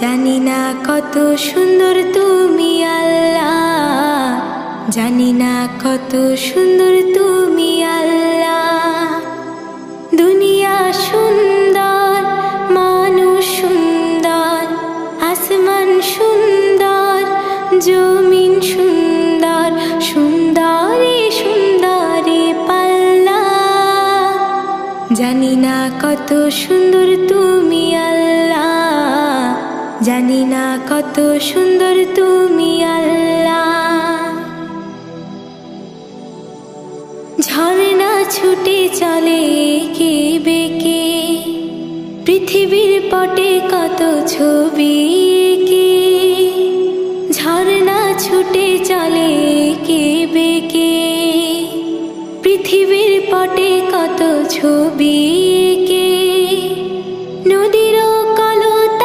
জানি না কত সুন্দর তুমি আল্লাহ, জানি না কত সুন্দর তুমি আল্লাহ। দুনিয়া সুন্দর, মানুষ সুন্দর, আসমান সুন্দর, জমিন সুন্দর, সুন্দরে সুন্দরে পাল্লা। জানি না কত সুন্দর তুমি আল্লাহ, জানি না কত সুন্দর তুমি আল্লাহ। ঝর্ণা ছুটে চলে এঁকে বেঁকে, পৃথিবীর পটে কত ছবি এঁকে। ঝর্ণা ছুটে চলে এঁকে বেঁকে, পৃথিবীর পটে কত ছবি